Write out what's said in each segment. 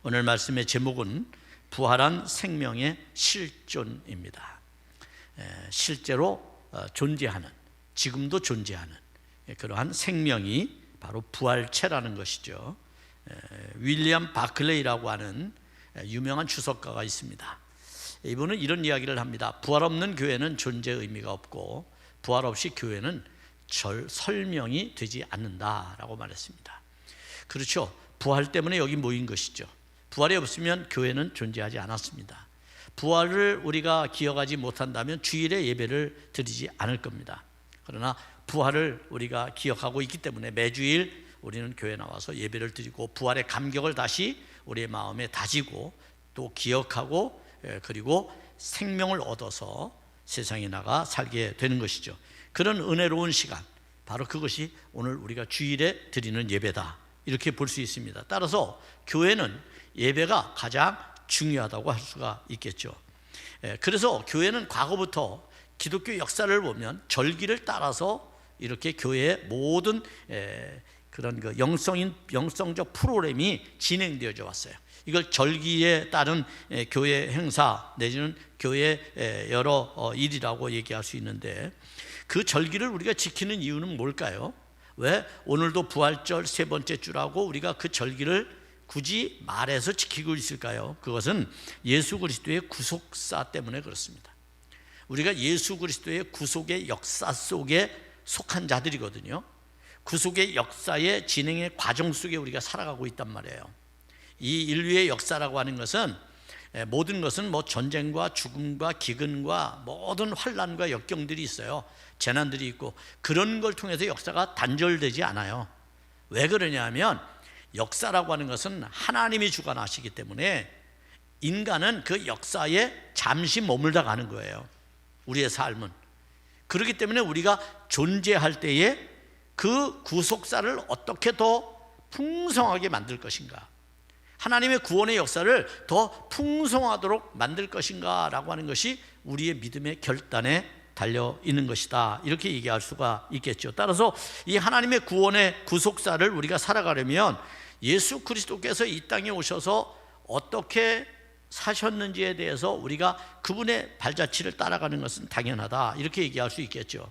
오늘 말씀의 제목은 부활한 생명의 실존입니다. 실제로 존재하는, 지금도 존재하는 그러한 생명이 바로 부활체라는 것이죠. 윌리엄 바클레이라고 하는 유명한 주석가가 있습니다. 이분은 이런 이야기를 합니다. 부활 없는 교회는 존재 의미가 없고 부활 없이 교회는 설명이 되지 않는다라고 말했습니다. 그렇죠. 부활 때문에 여기 모인 것이죠. 부활이 없으면 교회는 존재하지 않았습니다. 부활을 우리가 기억하지 못한다면 주일에 예배를 드리지 않을 겁니다. 그러나 부활을 우리가 기억하고 있기 때문에 매주일 우리는 교회에 나와서 예배를 드리고 부활의 감격을 다시 우리의 마음에 다지고 또 기억하고 그리고 생명을 얻어서 세상에 나가 살게 되는 것이죠. 그런 은혜로운 시간, 바로 그것이 오늘 우리가 주일에 드리는 예배다, 이렇게 볼 수 있습니다. 따라서 교회는 예배가 가장 중요하다고 할 수가 있겠죠. 그래서 교회는 과거부터 기독교 역사를 보면 절기를 따라서 이렇게 교회의 모든 그런 영성적 프로그램이 진행되어져 왔어요. 이걸 절기에 따른 교회 행사 내지는 교회 여러 일이라고 얘기할 수 있는데, 그 절기를 우리가 지키는 이유는 뭘까요? 왜 오늘도 부활절 세 번째 주라고 우리가 그 절기를 굳이 말해서 지키고 있을까요? 그것은 예수 그리스도의 구속사 때문에 그렇습니다. 우리가 예수 그리스도의 구속의 역사 속에 속한 자들이거든요. 구속의 역사의 진행의 과정 속에 우리가 살아가고 있단 말이에요. 이 인류의 역사라고 하는 것은 모든 것은 전쟁과 죽음과 기근과 모든 환난과 역경들이 있어요. 재난들이 있고 그런 걸 통해서 역사가 단절되지 않아요. 왜 그러냐면 역사라고 하는 것은 하나님이 주관하시기 때문에 인간은 그 역사에 잠시 머물다 가는 거예요. 우리의 삶은. 그렇기 때문에 우리가 존재할 때에 그 구속사를 어떻게 더 풍성하게 만들 것인가, 하나님의 구원의 역사를 더 풍성하도록 만들 것인가 라고 하는 것이 우리의 믿음의 결단에 달려 있는 것이다, 이렇게 얘기할 수가 있겠죠. 따라서 이 하나님의 구원의 구속사를 우리가 살아가려면 예수 그리스도께서 이 땅에 오셔서 어떻게 사셨는지에 대해서 우리가 그분의 발자취를 따라가는 것은 당연하다, 이렇게 얘기할 수 있겠죠.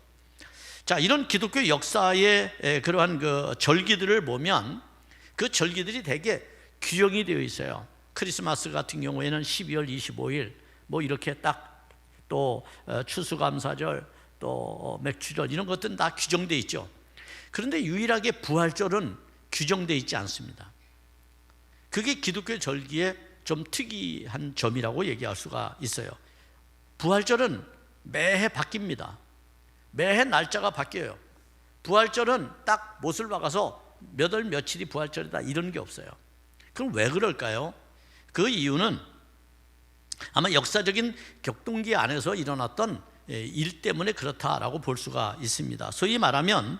자, 이런 기독교 역사의 그러한 그 절기들을 보면 그 절기들이 되게 규정이 되어 있어요. 크리스마스 같은 경우에는 12월 25일 이렇게 딱, 또 추수감사절, 또 맥주절, 이런 것들은 다 규정되어 있죠. 그런데 유일하게 부활절은 규정되어 있지 않습니다. 그게 기독교 절기의 좀 특이한 점이라고 얘기할 수가 있어요. 부활절은 매해 바뀝니다. 매해 날짜가 바뀌어요. 부활절은 딱 못을 박아서 몇 월 며칠이 부활절이다, 이런 게 없어요. 그럼 왜 그럴까요? 그 이유는 아마 역사적인 격동기 안에서 일어났던 일 때문에 그렇다라고 볼 수가 있습니다. 소위 말하면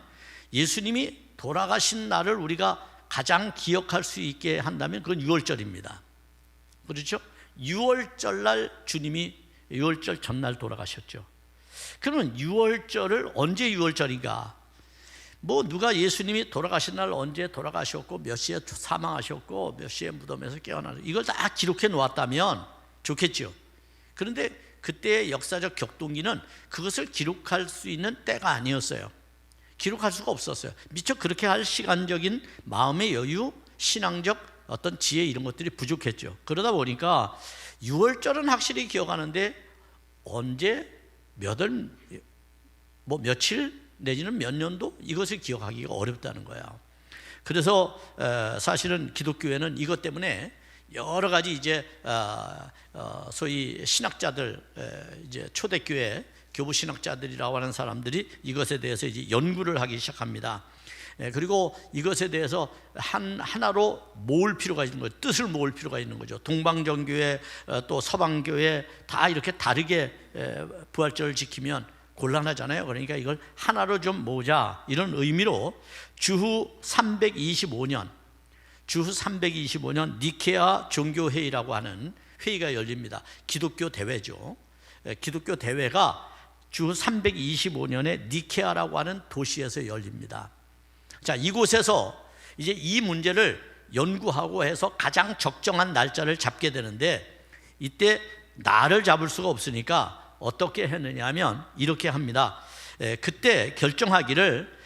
예수님이 돌아가신 날을 우리가 가장 기억할 수 있게 한다면 그건 유월절입니다. 그렇죠? 유월절 날 주님이 유월절 전날 돌아가셨죠. 그러면 유월절을 언제 유월절인가? 누가 예수님이 돌아가신 날 언제 돌아가셨고 몇 시에 사망하셨고 몇 시에 무덤에서 깨어나셨고 이걸 다 기록해 놓았다면 좋겠죠. 그런데 그때의 역사적 격동기는 그것을 기록할 수 있는 때가 아니었어요. 기록할 수가 없었어요. 미처 그렇게 할 시간적인 마음의 여유, 신앙적 어떤 지혜, 이런 것들이 부족했죠. 그러다 보니까 유월절은 확실히 기억하는데 언제, 몇 월, 며칠 내지는 몇 년도, 이것을 기억하기가 어렵다는 거야. 그래서 사실은 기독교회는 이것 때문에 여러 가지 이제 소위 신학자들, 이제 초대교회 교부 신학자들이라고 하는 사람들이 이것에 대해서 이제 연구를 하기 시작합니다. 그리고 이것에 대해서 하나로 모을 필요가 있는 거죠. 뜻을 모을 필요가 있는 거죠. 동방정교회 또 서방교회 다 이렇게 다르게 부활절을 지키면 곤란하잖아요. 그러니까 이걸 하나로 좀 모으자, 이런 의미로 주후 325년 니케아 종교회의라고 하는 회의가 열립니다. 기독교 대회죠. 기독교 대회가 주후 325년에 니케아라고 하는 도시에서 열립니다. 자, 이곳에서 이제 이 문제를 연구하고 해서 가장 적정한 날짜를 잡게 되는데, 이때 날을 잡을 수가 없으니까 어떻게 했느냐 하면 이렇게 합니다. 그때 결정하기를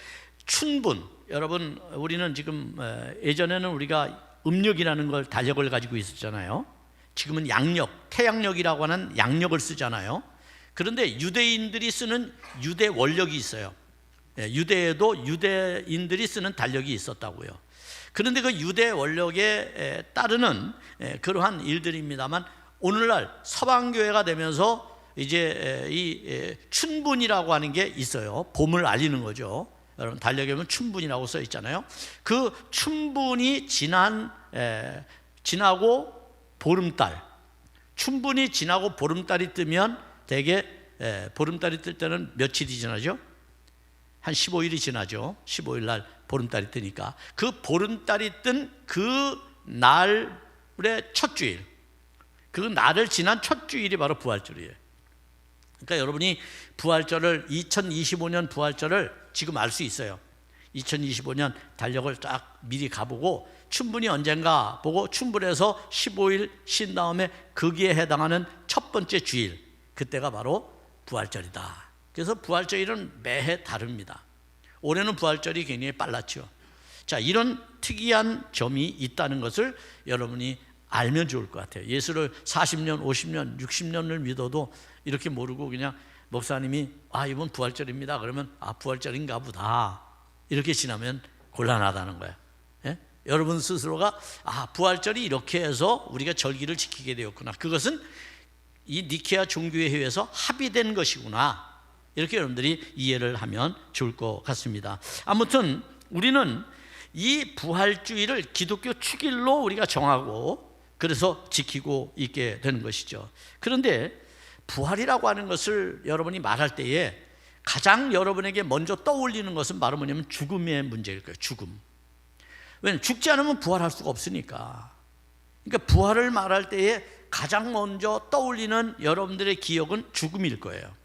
춘분, 여러분 우리는 지금 예전에는 우리가 음력이라는 걸 달력을 가지고 있었잖아요. 지금은 양력, 태양력이라고 하는 양력을 쓰잖아요. 그런데 유대인들이 쓰는 유대 원력이 있어요. 유대에도 유대인들이 쓰는 달력이 있었다고요. 그런데 그 유대 원력에 따르는 그러한 일들입니다만, 오늘날 서방교회가 되면서 이제 이 춘분이라고 하는 게 있어요. 봄을 알리는 거죠. 여러분 달력에 보면 춘분이라고 써 있잖아요. 그 춘분이 지나고 보름달, 춘분이 지나고 보름달이 뜨면 대개 보름달이 뜰 때는 며칠이 지나죠? 한 15일이 지나죠. 15일 날 보름달이 뜨니까 그 보름달이 뜬 그 날의 첫 주일, 그 날을 지난 첫 주일이 바로 부활절이에요. 그러니까 여러분이 부활절을 2025년 부활절을 지금 알 수 있어요. 2025년 달력을 딱 미리 가보고 춘분이 언젠가 보고 춘분에서 15일 쉰 다음에 거기에 해당하는 첫 번째 주일, 그때가 바로 부활절이다. 그래서 부활절일은 매해 다릅니다. 올해는 부활절이 굉장히 빨랐죠. 자, 이런 특이한 점이 있다는 것을 여러분이 알면 좋을 것 같아요. 예수를 40년, 50년, 60년을 믿어도 이렇게 모르고 그냥 목사님이 이번 부활절입니다 그러면 부활절인가 보다 이렇게 지나면 곤란하다는 거예요. 예? 여러분 스스로가 부활절이 이렇게 해서 우리가 절기를 지키게 되었구나, 그것은 이 니케아 종교회 회에서 합의된 것이구나, 이렇게 여러분들이 이해를 하면 좋을 것 같습니다. 아무튼 우리는 이 부활주일을 기독교 축일로 우리가 정하고 그래서 지키고 있게 되는 것이죠. 그런데 부활이라고 하는 것을 여러분이 말할 때에 가장 여러분에게 먼저 떠올리는 것은 바로 뭐냐면 죽음의 문제일 거예요. 죽음. 왜냐하면 죽지 않으면 부활할 수가 없으니까. 그러니까 부활을 말할 때에 가장 먼저 떠올리는 여러분들의 기억은 죽음일 거예요.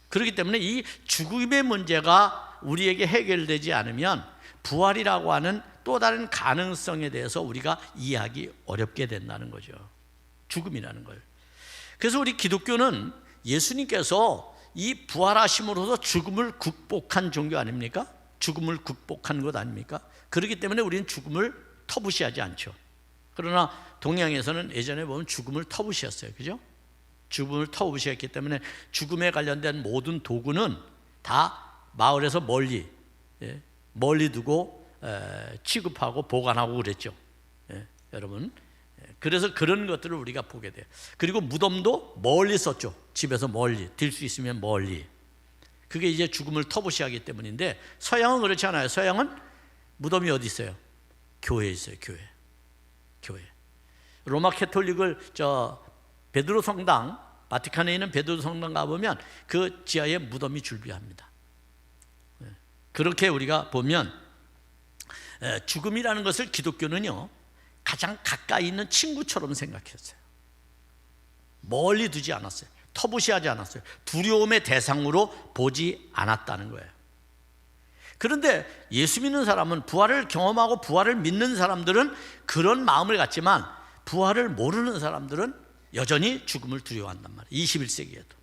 그렇기 때문에 이 죽음의 문제가 우리에게 해결되지 않으면 부활이라고 하는 또 다른 가능성에 대해서 우리가 이해하기 어렵게 된다는 거죠. 죽음이라는 걸. 그래서 우리 기독교는 예수님께서 이 부활하심으로서 죽음을 극복한 종교 아닙니까? 죽음을 극복한 것 아닙니까? 그렇기 때문에 우리는 죽음을 터부시하지 않죠. 그러나 동양에서는 예전에 보면 죽음을 터부시했어요. 그죠? 죽음을 터부시했기 때문에 죽음에 관련된 모든 도구는 다 마을에서 멀리 두고 취급하고 보관하고 그랬죠. 여러분, 그래서 그런 것들을 우리가 보게 돼요. 그리고 무덤도 멀리 썼죠. 집에서 멀리, 들 수 있으면 멀리. 그게 이제 죽음을 터부시하기 때문인데, 서양은 그렇지 않아요. 서양은 무덤이 어디 있어요? 교회에 있어요. 교회. 로마 캐톨릭을 베드로 성당, 바티칸에 있는 베드로 성당 가보면 그 지하에 무덤이 줄비합니다. 그렇게 우리가 보면 죽음이라는 것을 기독교는요 가장 가까이 있는 친구처럼 생각했어요. 멀리 두지 않았어요. 터부시하지 않았어요. 두려움의 대상으로 보지 않았다는 거예요. 그런데 예수 믿는 사람은, 부활을 경험하고 부활을 믿는 사람들은 그런 마음을 갖지만, 부활을 모르는 사람들은 여전히 죽음을 두려워한단 말이에요. 21세기에도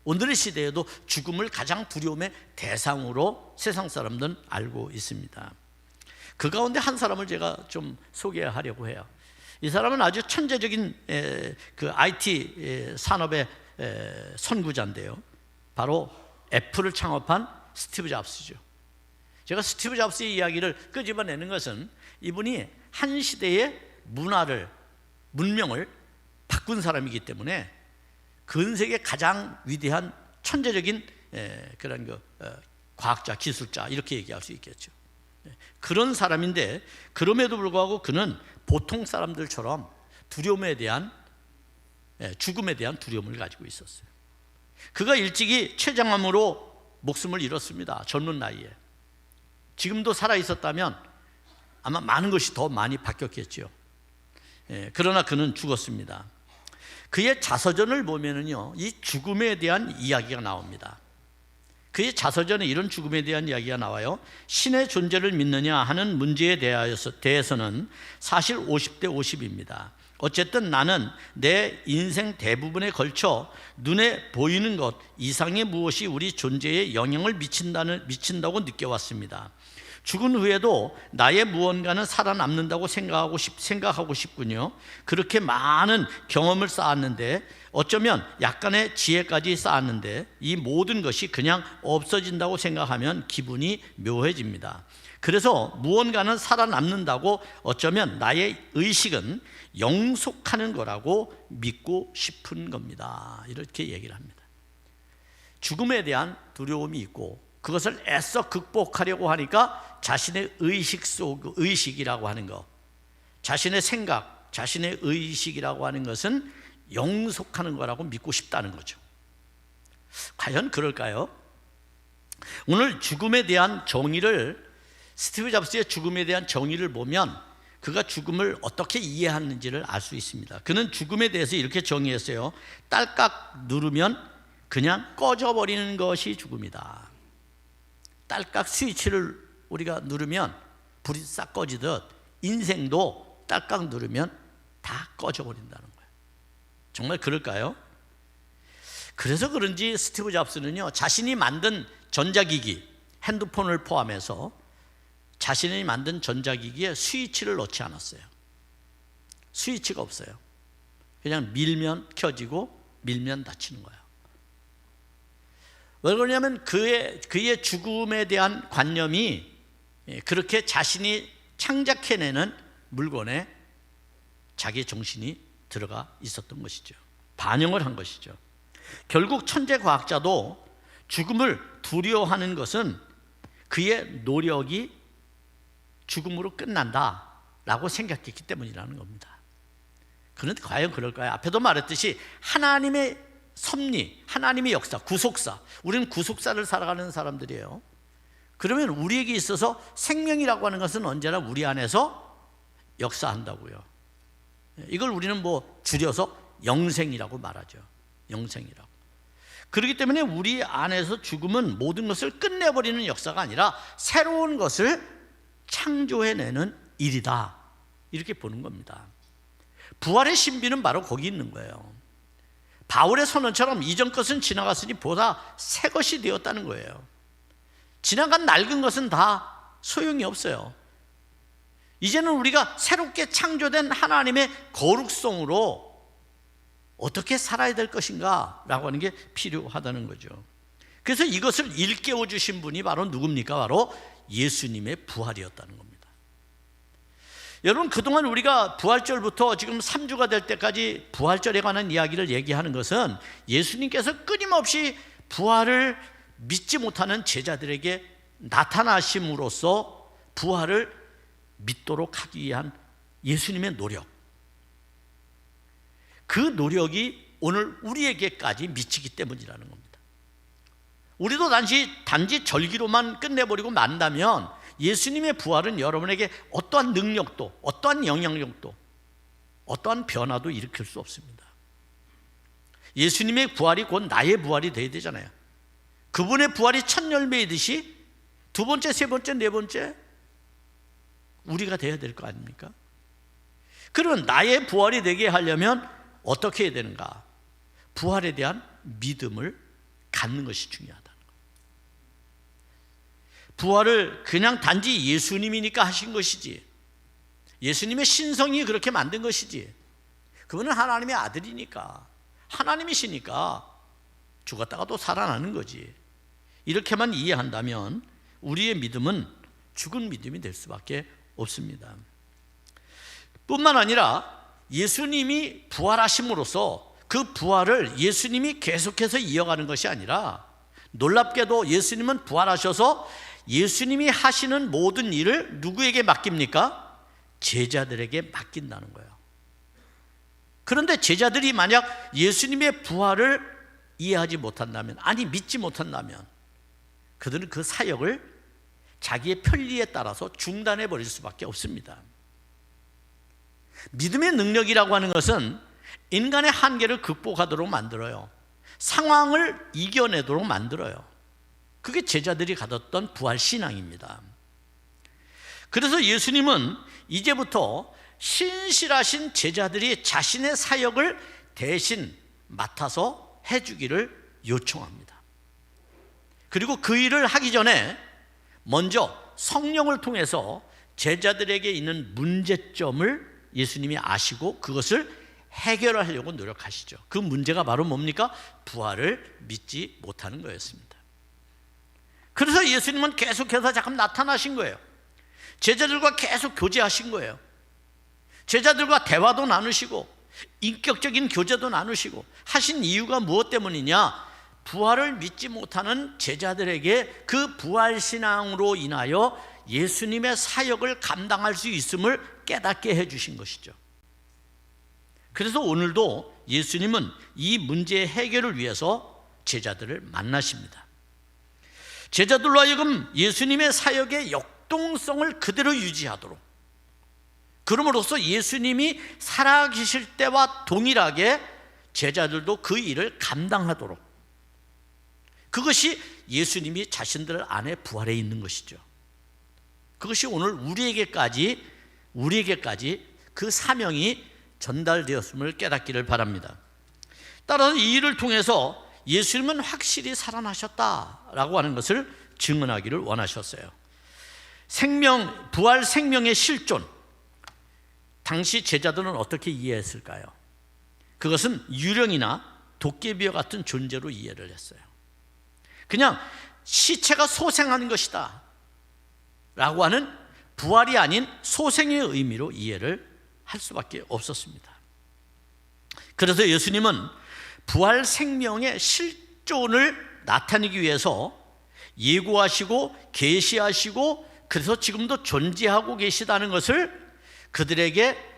오늘의 시대에도 죽음을 가장 두려움의 대상으로 세상 사람들은 알고 있습니다. 그 가운데 한 사람을 제가 좀 소개하려고 해요. 이 사람은 아주 천재적인 그 IT 산업의 선구자인데요. 바로 애플을 창업한 스티브 잡스죠. 제가 스티브 잡스의 이야기를 끄집어내는 것은 이분이 한 시대의 문명을 바꾼 사람이기 때문에 근세계 가장 위대한 천재적인 그런 과학자, 기술자, 이렇게 얘기할 수 있겠죠. 그런 사람인데, 그럼에도 불구하고 그는 보통 사람들처럼 죽음에 대한 두려움을 가지고 있었어요. 그가 일찍이 췌장암으로 목숨을 잃었습니다. 젊은 나이에. 지금도 살아 있었다면 아마 많은 것이 더 많이 바뀌었겠죠. 그러나 그는 죽었습니다. 그의 자서전을 보면은요, 이 죽음에 대한 이야기가 나옵니다. 그의 자서전에 이런 죽음에 대한 이야기가 나와요. 신의 존재를 믿느냐 하는 문제에 대해서는 사실 50대 50입니다. 어쨌든 나는 내 인생 대부분에 걸쳐 눈에 보이는 것 이상의 무엇이 우리 존재에 영향을 미친다고 느껴왔습니다. 죽은 후에도 나의 무언가는 살아남는다고 생각하고 싶군요. 그렇게 많은 경험을 쌓았는데, 어쩌면 약간의 지혜까지 쌓았는데, 이 모든 것이 그냥 없어진다고 생각하면 기분이 묘해집니다. 그래서 무언가는 살아남는다고, 어쩌면 나의 의식은 영속하는 거라고 믿고 싶은 겁니다. 이렇게 얘기를 합니다. 죽음에 대한 두려움이 있고 그것을 애써 극복하려고 하니까 자신의 의식이라고 하는 것, 자신의 생각, 자신의 의식이라고 하는 것은 영속하는 거라고 믿고 싶다는 거죠. 과연 그럴까요? 오늘 죽음에 대한 정의를, 스티브 잡스의 죽음에 대한 정의를 보면 그가 죽음을 어떻게 이해하는지를 알 수 있습니다. 그는 죽음에 대해서 이렇게 정의했어요. 딸깍 누르면 그냥 꺼져버리는 것이 죽음이다. 딸깍 스위치를 우리가 누르면 불이 싹 꺼지듯 인생도 딸깍 누르면 다 꺼져버린다는 거예요. 정말 그럴까요? 그래서 그런지 스티브 잡스는요, 자신이 만든 전자기기, 핸드폰을 포함해서 자신이 만든 전자기기에 스위치를 넣지 않았어요. 스위치가 없어요. 그냥 밀면 켜지고 밀면 닫히는 거예요. 왜 그러냐면 그의 죽음에 대한 관념이 그렇게 자신이 창작해내는 물건에 자기 정신이 들어가 있었던 것이죠. 반영을 한 것이죠. 결국 천재 과학자도 죽음을 두려워하는 것은 그의 노력이 죽음으로 끝난다라고 생각했기 때문이라는 겁니다. 그런데 과연 그럴까요? 앞에도 말했듯이 하나님의 섭리, 하나님의 역사, 구속사, 우리는 구속사를 살아가는 사람들이에요. 그러면 우리에게 있어서 생명이라고 하는 것은 언제나 우리 안에서 역사한다고요. 이걸 우리는 줄여서 영생이라고 말하죠. 영생이라고. 그렇기 때문에 우리 안에서 죽음은 모든 것을 끝내버리는 역사가 아니라 새로운 것을 창조해내는 일이다, 이렇게 보는 겁니다. 부활의 신비는 바로 거기 있는 거예요. 바울의 선언처럼 이전 것은 지나갔으니 보다 새 것이 되었다는 거예요. 지나간 낡은 것은 다 소용이 없어요. 이제는 우리가 새롭게 창조된 하나님의 거룩성으로 어떻게 살아야 될 것인가 라고 하는 게 필요하다는 거죠. 그래서 이것을 일깨워 주신 분이 바로 누굽니까? 바로 예수님의 부활이었다는 겁니다. 여러분, 그동안 우리가 부활절부터 지금 3주가 될 때까지 부활절에 관한 이야기를 얘기하는 것은 예수님께서 끊임없이 부활을 믿지 못하는 제자들에게 나타나심으로써 부활을 믿도록 하기 위한 예수님의 노력, 그 노력이 오늘 우리에게까지 미치기 때문이라는 겁니다. 우리도 단지 절기로만 끝내버리고 만다면 예수님의 부활은 여러분에게 어떠한 능력도, 어떠한 영향력도, 어떠한 변화도 일으킬 수 없습니다. 예수님의 부활이 곧 나의 부활이 되어야 되잖아요. 그분의 부활이 첫 열매이듯이 두 번째, 세 번째, 네 번째 우리가 되어야 될 거 아닙니까? 그러면 나의 부활이 되게 하려면 어떻게 해야 되는가? 부활에 대한 믿음을 갖는 것이 중요하다는 거예요. 부활을 그냥 단지 예수님이니까 하신 것이지, 예수님의 신성이 그렇게 만든 것이지, 그분은 하나님의 아들이니까, 하나님이시니까 죽었다가 또 살아나는 거지, 이렇게만 이해한다면 우리의 믿음은 죽은 믿음이 될 수밖에 없습니다. 뿐만 아니라 예수님이 부활하심으로써 그 부활을 예수님이 계속해서 이어가는 것이 아니라, 놀랍게도 예수님은 부활하셔서 예수님이 하시는 모든 일을 누구에게 맡깁니까? 제자들에게 맡긴다는 거예요. 그런데 제자들이 만약 예수님의 부활을 이해하지 못한다면, 아니 믿지 못한다면, 그들은 그 사역을 자기의 편리에 따라서 중단해 버릴 수밖에 없습니다. 믿음의 능력이라고 하는 것은 인간의 한계를 극복하도록 만들어요. 상황을 이겨내도록 만들어요. 그게 제자들이 가졌던 부활 신앙입니다. 그래서 예수님은 이제부터 신실하신 제자들이 자신의 사역을 대신 맡아서 해주기를 요청합니다. 그리고 그 일을 하기 전에 먼저 성령을 통해서 제자들에게 있는 문제점을 예수님이 아시고 그것을 해결하려고 노력하시죠. 그 문제가 바로 뭡니까? 부활을 믿지 못하는 거였습니다. 그래서 예수님은 계속해서 잠깐 나타나신 거예요. 제자들과 계속 교제하신 거예요. 제자들과 대화도 나누시고 인격적인 교제도 나누시고 하신 이유가 무엇 때문이냐? 부활을 믿지 못하는 제자들에게 그 부활신앙으로 인하여 예수님의 사역을 감당할 수 있음을 깨닫게 해주신 것이죠. 그래서 오늘도 예수님은 이 문제의 해결을 위해서 제자들을 만나십니다. 제자들로 하여금 예수님의 사역의 역동성을 그대로 유지하도록, 그럼으로써 예수님이 살아계실 때와 동일하게 제자들도 그 일을 감당하도록, 그것이 예수님이 자신들 안에 부활해 있는 것이죠. 그것이 오늘 우리에게까지 그 사명이 전달되었음을 깨닫기를 바랍니다. 따라서 이 일을 통해서 예수님은 확실히 살아나셨다라고 하는 것을 증언하기를 원하셨어요. 부활 생명의 실존, 당시 제자들은 어떻게 이해했을까요? 그것은 유령이나 도깨비와 같은 존재로 이해를 했어요. 그냥 시체가 소생하는 것이다 라고 하는 부활이 아닌 소생의 의미로 이해를 할 수밖에 없었습니다. 그래서 예수님은 부활 생명의 실존을 나타내기 위해서 예고하시고 계시하시고, 그래서 지금도 존재하고 계시다는 것을 그들에게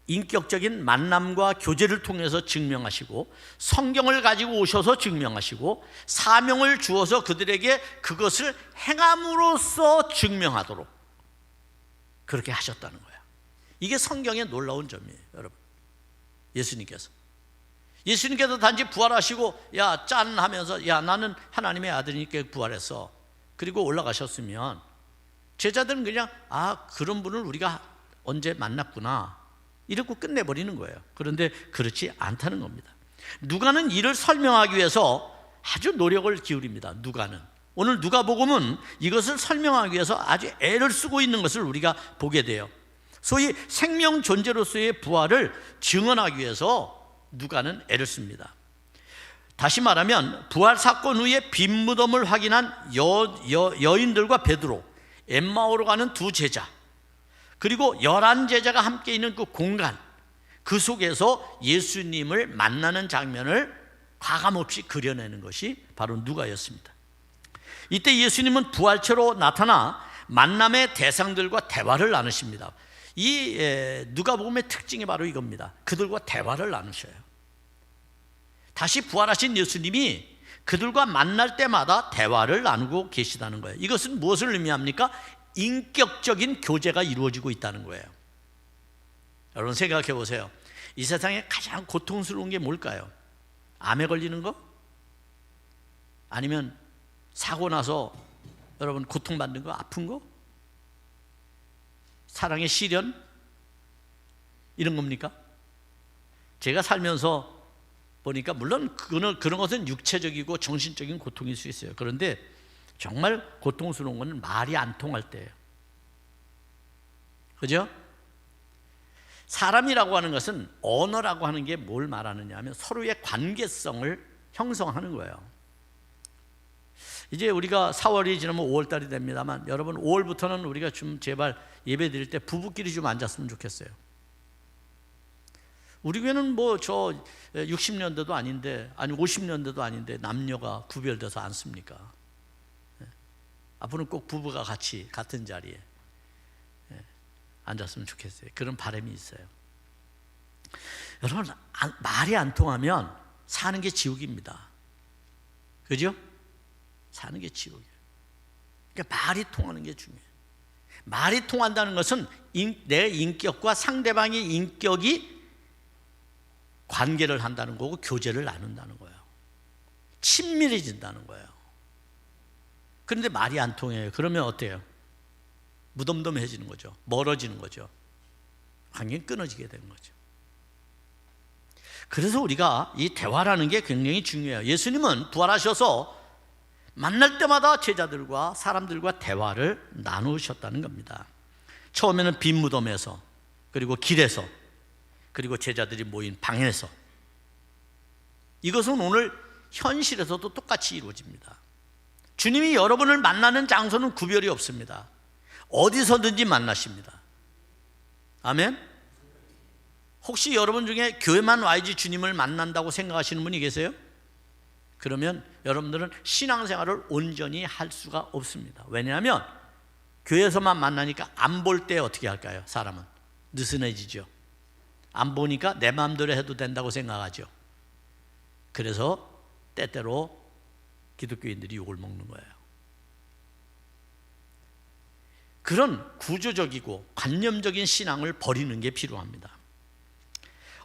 인격적인 만남과 교제를 통해서 증명하시고, 성경을 가지고 오셔서 증명하시고, 사명을 주어서 그들에게 그것을 행함으로써 증명하도록 그렇게 하셨다는 거예요. 이게 성경의 놀라운 점이에요, 여러분. 예수님께서 단지 부활하시고 야 짠 하면서 야 나는 하나님의 아들이니까 부활했어, 그리고 올라가셨으면 제자들은 그냥 그런 분을 우리가 언제 만났구나 이러고 끝내버리는 거예요. 그런데 그렇지 않다는 겁니다. 누가는 이를 설명하기 위해서 아주 노력을 기울입니다. 오늘 누가복음은 이것을 설명하기 위해서 아주 애를 쓰고 있는 것을 우리가 보게 돼요. 소위 생명 존재로서의 부활을 증언하기 위해서 누가는 애를 씁니다. 다시 말하면 부활 사건 후에 빈 무덤을 확인한 여인들과 베드로, 엠마오로 가는 두 제자, 그리고 11제자가 함께 있는 그 공간, 그 속에서 예수님을 만나는 장면을 과감없이 그려내는 것이 바로 누가였습니다. 이때 예수님은 부활체로 나타나 만남의 대상들과 대화를 나누십니다. 이 누가복음의 특징이 바로 이겁니다. 그들과 대화를 나누셔요. 다시 부활하신 예수님이 그들과 만날 때마다 대화를 나누고 계시다는 거예요. 이것은 무엇을 의미합니까? 인격적인 교제가 이루어지고 있다는 거예요. 여러분 생각해 보세요. 이 세상에 가장 고통스러운 게 뭘까요? 암에 걸리는 거? 아니면 사고 나서 여러분 고통받는 거, 아픈 거? 사랑의 시련? 이런 겁니까? 제가 살면서 보니까 물론 그런 것은 육체적이고 정신적인 고통일 수 있어요. 그런데 정말 고통스러운 것은 말이 안 통할 때예요. 그죠? 사람이라고 하는 것은, 언어라고 하는 게 뭘 말하느냐 하면 서로의 관계성을 형성하는 거예요. 이제 우리가 4월이 지나면 5월달이 됩니다만, 여러분 5월부터는 우리가 좀 제발 예배 드릴 때 부부끼리 좀 앉았으면 좋겠어요. 우리 교회는 뭐 저 60년대도 아닌데, 아니 50년대도 아닌데 남녀가 구별돼서 앉습니까? 앞으로는 꼭 부부가 같이 같은 자리에 앉았으면 좋겠어요. 그런 바람이 있어요. 여러분 말이 안 통하면 사는 게 지옥입니다. 그죠? 사는 게 지옥이에요. 그러니까 말이 통하는 게 중요해요. 말이 통한다는 것은 내 인격과 상대방의 인격이 관계를 한다는 거고 교제를 나눈다는 거예요. 친밀해진다는 거예요. 그런데 말이 안 통해요. 그러면 어때요? 무덤덤해지는 거죠. 멀어지는 거죠. 관계는 끊어지게 되는 거죠. 그래서 우리가 이 대화라는 게 굉장히 중요해요. 예수님은 부활하셔서 만날 때마다 제자들과 사람들과 대화를 나누셨다는 겁니다. 처음에는 빈 무덤에서, 그리고 길에서, 그리고 제자들이 모인 방에서. 이것은 오늘 현실에서도 똑같이 이루어집니다. 주님이 여러분을 만나는 장소는 구별이 없습니다. 어디서든지 만나십니다. 아멘? 혹시 여러분 중에 교회만 와야지 주님을 만난다고 생각하시는 분이 계세요? 그러면 여러분들은 신앙생활을 온전히 할 수가 없습니다. 왜냐하면 교회에서만 만나니까 안 볼 때 어떻게 할까요? 사람은 느슨해지죠. 안 보니까 내 마음대로 해도 된다고 생각하죠. 그래서 때때로 기독교인들이 욕을 먹는 거예요. 그런 구조적이고 관념적인 신앙을 버리는 게 필요합니다.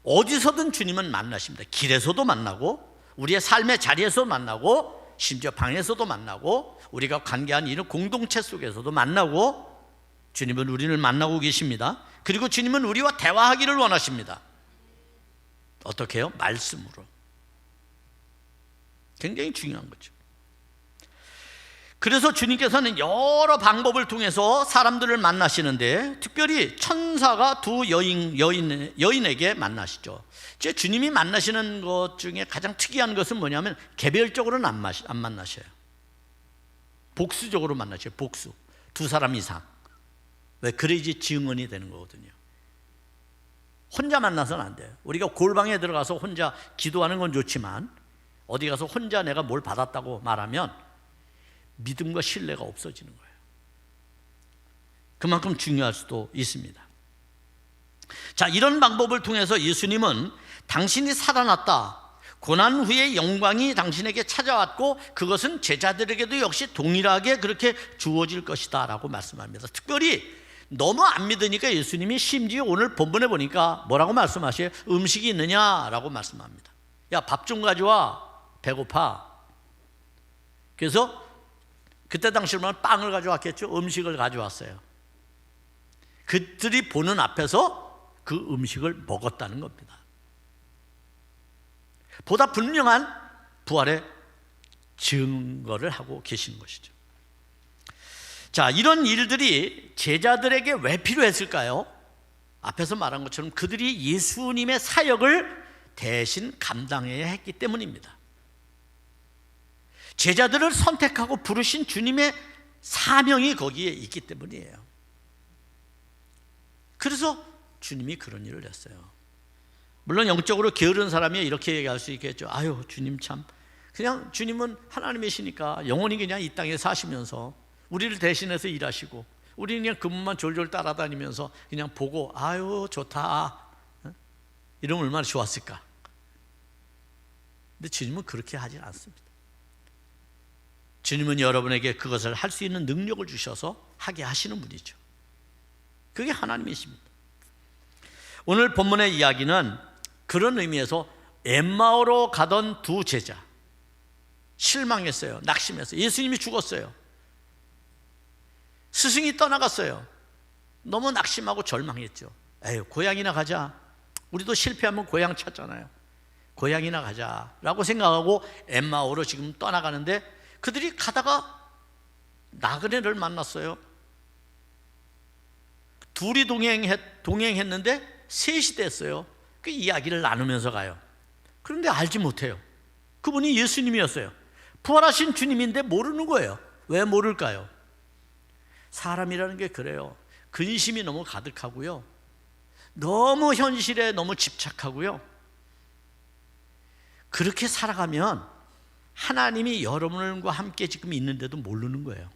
어디서든 주님은 만나십니다. 길에서도 만나고, 우리의 삶의 자리에서도 만나고, 심지어 방에서도 만나고, 우리가 관계한 이런 공동체 속에서도 만나고, 주님은 우리를 만나고 계십니다. 그리고 주님은 우리와 대화하기를 원하십니다. 어떻게 해요? 말씀으로. 굉장히 중요한 거죠. 그래서 주님께서는 여러 방법을 통해서 사람들을 만나시는데, 특별히 천사가 두 여인에게 만나시죠. 제 주님이 만나시는 것 중에 가장 특이한 것은 뭐냐면 개별적으로는 안 만나셔요. 복수적으로 만나셔요. 복수. 두 사람 이상. 왜? 그래야지 증언이 되는 거거든요. 혼자 만나서는 안 돼요. 우리가 골방에 들어가서 혼자 기도하는 건 좋지만 어디 가서 혼자 내가 뭘 받았다고 말하면 믿음과 신뢰가 없어지는 거예요. 그만큼 중요할 수도 있습니다. 자, 이런 방법을 통해서 예수님은 당신이 살아났다, 고난 후에 영광이 당신에게 찾아왔고 그것은 제자들에게도 역시 동일하게 그렇게 주어질 것이다 라고 말씀합니다. 특별히 너무 안 믿으니까 예수님이 심지어 오늘 본문에 보니까 뭐라고 말씀하셔요? 음식이 있느냐라고 말씀합니다. 야, 밥 좀 가져와. 배고파. 그래서 그때 당시로는 빵을 가져왔겠죠. 음식을 가져왔어요. 그들이 보는 앞에서 그 음식을 먹었다는 겁니다. 보다 분명한 부활의 증거를 하고 계시는 것이죠. 자, 이런 일들이 제자들에게 왜 필요했을까요? 앞에서 말한 것처럼 그들이 예수님의 사역을 대신 감당해야 했기 때문입니다. 제자들을 선택하고 부르신 주님의 사명이 거기에 있기 때문이에요. 그래서 주님이 그런 일을 했어요. 물론 영적으로 게으른 사람이 이렇게 얘기할 수 있겠죠. 아유, 주님 참, 그냥 주님은 하나님이시니까 영원히 그냥 이 땅에 사시면서 우리를 대신해서 일하시고 우리는 그냥 그분만 졸졸 따라다니면서 그냥 보고 아유 좋다, 이러면 얼마나 좋았을까. 근데 주님은 그렇게 하지 않습니다. 주님은 여러분에게 그것을 할 수 있는 능력을 주셔서 하게 하시는 분이죠. 그게 하나님이십니다. 오늘 본문의 이야기는 그런 의미에서 엠마오로 가던 두 제자, 실망했어요. 낙심했어요. 예수님이 죽었어요. 스승이 떠나갔어요. 너무 낙심하고 절망했죠. 에휴, 고향이나 가자. 우리도 실패하면 고향 찾잖아요. 고향이나 가자라고 생각하고 엠마오로 지금 떠나가는데 그들이 가다가 나그네를 만났어요. 둘이 동행했는데 셋이 됐어요. 그 이야기를 나누면서 가요. 그런데 알지 못해요. 그분이 예수님이었어요. 부활하신 주님인데 모르는 거예요. 왜 모를까요? 사람이라는 게 그래요. 근심이 너무 가득하고요, 너무 현실에 너무 집착하고요, 그렇게 살아가면 하나님이 여러분과 함께 지금 있는데도 모르는 거예요.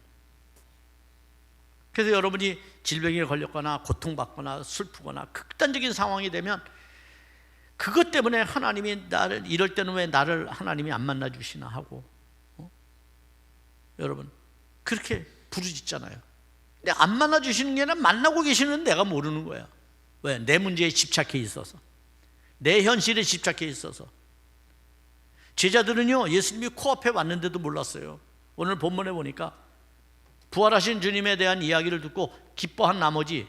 그래서 여러분이 질병에 걸렸거나 고통받거나 슬프거나 극단적인 상황이 되면 그것 때문에 하나님이 나를, 이럴 때는 왜 나를 하나님이 안 만나주시나 하고 여러분 그렇게 부르짖잖아요. 근데 안 만나주시는 게 아니라 만나고 계시는 내가 모르는 거야. 왜? 내 문제에 집착해 있어서, 내 현실에 집착해 있어서. 제자들은요, 예수님이 코앞에 왔는데도 몰랐어요. 오늘 본문에 보니까 부활하신 주님에 대한 이야기를 듣고 기뻐한 나머지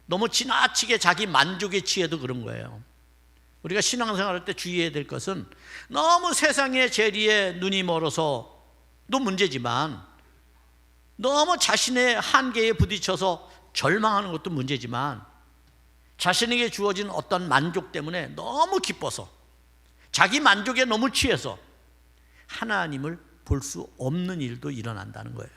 너무 지나치게 자기 만족에 취해도 그런 거예요. 우리가 신앙생활할 때 주의해야 될 것은 너무 세상의 재리에 눈이 멀어서도 문제지만 너무 자신의 한계에 부딪혀서 절망하는 것도 문제지만 자신에게 주어진 어떤 만족 때문에 너무 기뻐서 자기 만족에 너무 취해서 하나님을 볼 수 없는 일도 일어난다는 거예요.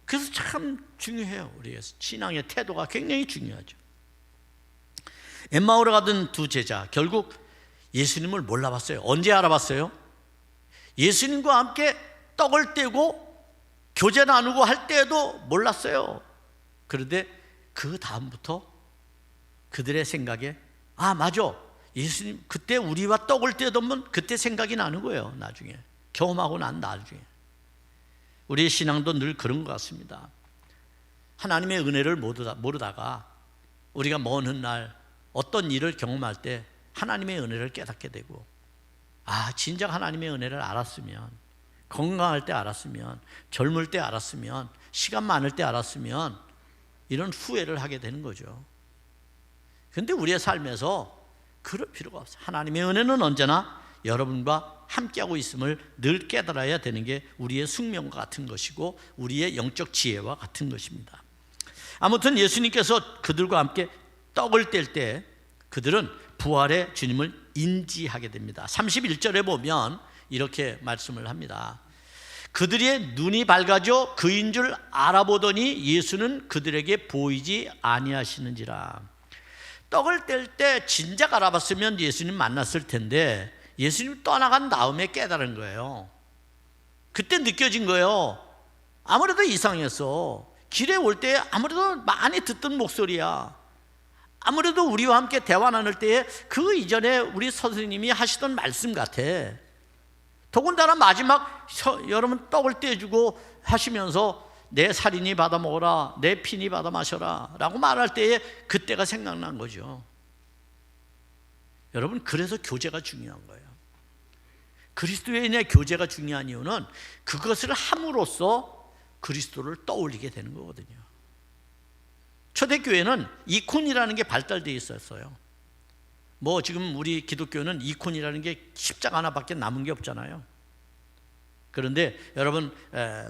그래서 참 중요해요. 우리의 신앙의 태도가 굉장히 중요하죠. 엠마오로 가던 두 제자, 결국 예수님을 몰라봤어요. 언제 알아봤어요? 예수님과 함께 떡을 떼고 교제 나누고 할 때에도 몰랐어요. 그런데 그 다음부터 그들의 생각에 맞아, 예수님 그때 우리와 떡을 떼던 그때 생각이 나는 거예요. 나중에 경험하고 난 나중에. 우리의 신앙도 늘 그런 것 같습니다. 하나님의 은혜를 모르다가 우리가 먼 훗날 어떤 일을 경험할 때 하나님의 은혜를 깨닫게 되고, 진작 하나님의 은혜를 알았으면, 건강할 때 알았으면, 젊을 때 알았으면, 시간 많을 때 알았으면, 이런 후회를 하게 되는 거죠. 그런데 우리의 삶에서 그럴 필요가 없어요. 하나님의 은혜는 언제나 여러분과 함께하고 있음을 늘 깨달아야 되는 게 우리의 숙명과 같은 것이고 우리의 영적 지혜와 같은 것입니다. 아무튼 예수님께서 그들과 함께 떡을 뗄 때 그들은 부활의 주님을 인지하게 됩니다. 31절에 보면 이렇게 말씀을 합니다. 그들의 눈이 밝아져 그인 줄 알아보더니 예수는 그들에게 보이지 아니하시는지라. 떡을 뗄 때 진작 알아봤으면 예수님 만났을 텐데 예수님 떠나간 다음에 깨달은 거예요. 그때 느껴진 거예요. 아무래도 이상했어. 길에 올 때 아무래도 많이 듣던 목소리야. 아무래도 우리와 함께 대화 나눌 때에 그 이전에 우리 선생님이 하시던 말씀 같아. 더군다나 마지막 여러분 떡을 떼주고 하시면서 내 살인이 받아 먹어라, 내 피니 받아 마셔라 라고 말할 때에 그때가 생각난 거죠. 여러분, 그래서 교제가 중요한 거예요. 그리스도인의 교제가 중요한 이유는 그것을 함으로써 그리스도를 떠올리게 되는 거거든요. 초대교회는 이콘이라는 게 발달되어 있었어요. 지금 우리 기독교는 이콘이라는 게 십자가 하나밖에 남은 게 없잖아요. 그런데 여러분,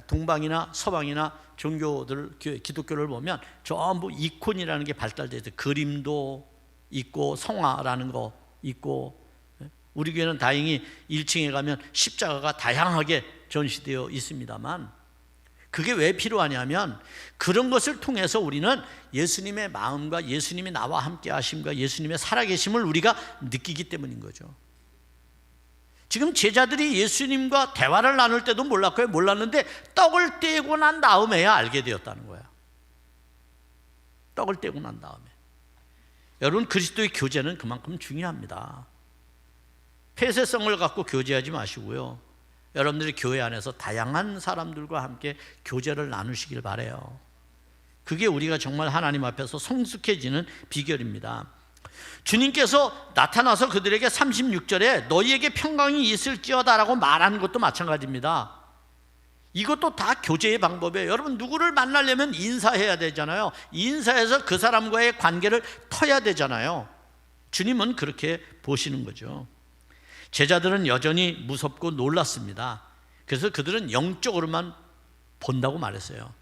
동방이나 서방이나 종교들, 기독교를 보면 전부 이콘이라는 게 발달되어 있어요. 그림도 있고 성화라는 거 있고, 우리 교회는 다행히 1층에 가면 십자가가 다양하게 전시되어 있습니다만, 그게 왜 필요하냐면 그런 것을 통해서 우리는 예수님의 마음과 예수님이 나와 함께 하심과 예수님의 살아계심을 우리가 느끼기 때문인 거죠. 지금 제자들이 예수님과 대화를 나눌 때도 몰랐고요. 몰랐는데 떡을 떼고 난 다음에야 알게 되었다는 거야. 떡을 떼고 난 다음에. 여러분, 그리스도의 교제는 그만큼 중요합니다. 폐쇄성을 갖고 교제하지 마시고요. 여러분들이 교회 안에서 다양한 사람들과 함께 교제를 나누시길 바라요. 그게 우리가 정말 하나님 앞에서 성숙해지는 비결입니다. 주님께서 나타나서 그들에게 36절에 너희에게 평강이 있을지어다 라고 말하는 것도 마찬가지입니다. 이것도 다 교제의 방법이에요. 여러분, 누구를 만나려면 인사해야 되잖아요. 인사해서 그 사람과의 관계를 터야 되잖아요. 주님은 그렇게 보시는 거죠. 제자들은 여전히 무섭고 놀랐습니다. 그래서 그들은 영적으로만 본다고 말했어요.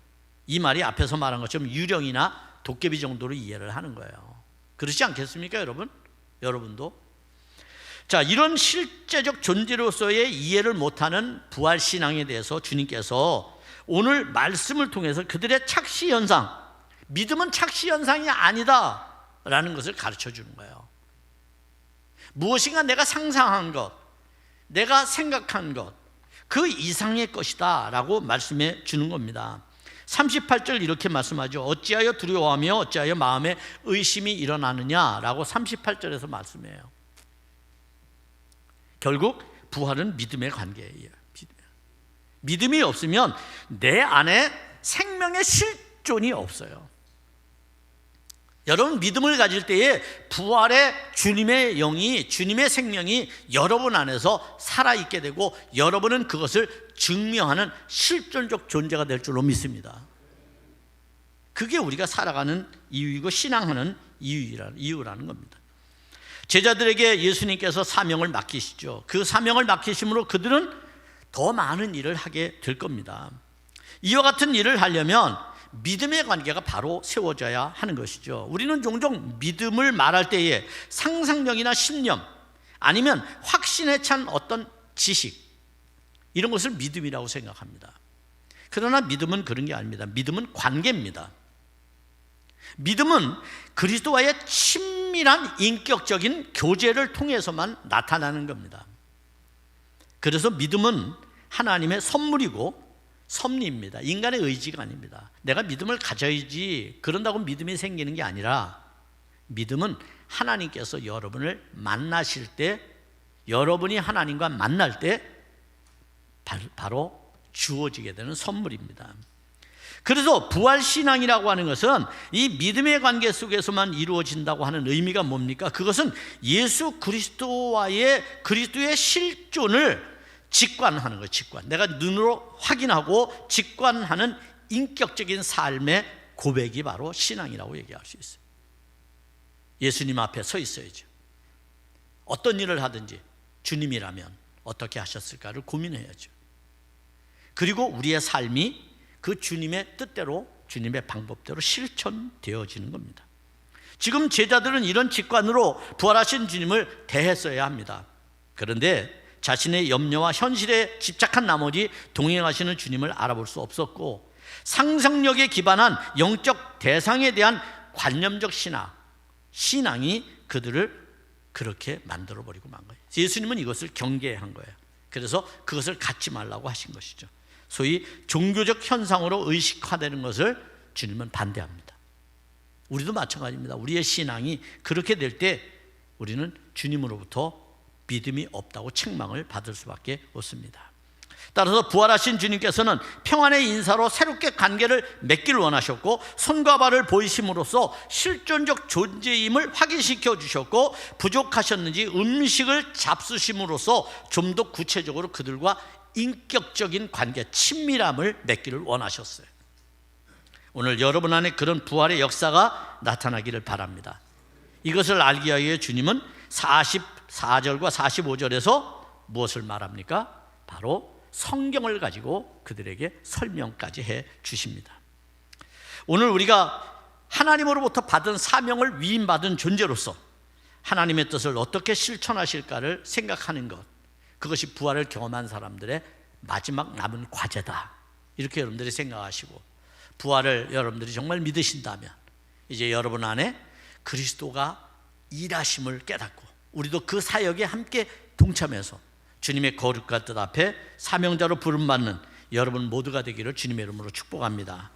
이 말이 앞에서 말한 것처럼 유령이나 도깨비 정도로 이해를 하는 거예요. 그렇지 않겠습니까, 여러분? 여러분도? 자, 이런 실제적 존재로서의 이해를 못하는 부활신앙에 대해서 주님께서 오늘 말씀을 통해서 그들의 착시현상, 믿음은 착시현상이 아니다 라는 것을 가르쳐 주는 거예요. 무엇인가 내가 상상한 것, 내가 생각한 것, 그 이상의 것이다 라고 말씀해 주는 겁니다. 38절 이렇게 말씀하죠. 어찌하여 두려워하며 어찌하여 마음에 의심이 일어나느냐 라고 38절에서 말씀해요. 결국 부활은 믿음의 관계예요. 믿음이 없으면 내 안에 생명의 실존이 없어요. 여러분 믿음을 가질 때에 부활의 주님의 영이, 주님의 생명이 여러분 안에서 살아있게 되고 여러분은 그것을 증명하는 실존적 존재가 될 줄로 믿습니다. 그게 우리가 살아가는 이유이고 신앙하는 이유라는 겁니다. 제자들에게 예수님께서 사명을 맡기시죠. 그 사명을 맡기심으로 그들은 더 많은 일을 하게 될 겁니다. 이와 같은 일을 하려면 믿음의 관계가 바로 세워져야 하는 것이죠. 우리는 종종 믿음을 말할 때에 상상력이나 신념 아니면 확신에 찬 어떤 지식, 이런 것을 믿음이라고 생각합니다. 그러나 믿음은 그런 게 아닙니다. 믿음은 관계입니다. 믿음은 그리스도와의 친밀한 인격적인 교제를 통해서만 나타나는 겁니다. 그래서 믿음은 하나님의 선물이고 섭리입니다. 인간의 의지가 아닙니다. 내가 믿음을 가져야지 그런다고 믿음이 생기는 게 아니라, 믿음은 하나님께서 여러분을 만나실 때, 여러분이 하나님과 만날 때 바로 주어지게 되는 선물입니다. 그래서 부활신앙이라고 하는 것은 이 믿음의 관계 속에서만 이루어진다고 하는 의미가 뭡니까? 그것은 예수 그리스도의 실존을 직관하는 거예요. 직관. 내가 눈으로 확인하고 직관하는 인격적인 삶의 고백이 바로 신앙이라고 얘기할 수 있어요. 예수님 앞에 서 있어야죠. 어떤 일을 하든지 주님이라면 어떻게 하셨을까를 고민해야죠. 그리고 우리의 삶이 그 주님의 뜻대로, 주님의 방법대로 실천되어지는 겁니다. 지금 제자들은 이런 직관으로 부활하신 주님을 대했어야 합니다. 그런데 자신의 염려와 현실에 집착한 나머지 동행하시는 주님을 알아볼 수 없었고, 상상력에 기반한 영적 대상에 대한 관념적 신앙이 그들을 그렇게 만들어버리고 만 거예요. 예수님은 이것을 경계한 거예요. 그래서 그것을 갖지 말라고 하신 것이죠. 소위 종교적 현상으로 의식화되는 것을 주님은 반대합니다. 우리도 마찬가지입니다. 우리의 신앙이 그렇게 될 때 우리는 주님으로부터 믿음이 없다고 책망을 받을 수밖에 없습니다. 따라서 부활하신 주님께서는 평안의 인사로 새롭게 관계를 맺기를 원하셨고, 손과 발을 보이심으로써 실존적 존재임을 확인시켜 주셨고, 부족하셨는지 음식을 잡수심으로써 좀 더 구체적으로 그들과 인격적인 관계, 친밀함을 맺기를 원하셨어요. 오늘 여러분 안에 그런 부활의 역사가 나타나기를 바랍니다. 이것을 알기 위해 주님은 44절과 45절에서 무엇을 말합니까? 바로 성경을 가지고 그들에게 설명까지 해 주십니다. 오늘 우리가 하나님으로부터 받은 사명을 위임받은 존재로서 하나님의 뜻을 어떻게 실천하실까를 생각하는 것, 그것이 부활을 경험한 사람들의 마지막 남은 과제다, 이렇게 여러분들이 생각하시고, 부활을 여러분들이 정말 믿으신다면 이제 여러분 안에 그리스도가 일하심을 깨닫고 우리도 그 사역에 함께 동참해서 주님의 거룩한 뜻 앞에 사명자로 부름받는 여러분 모두가 되기를 주님의 이름으로 축복합니다.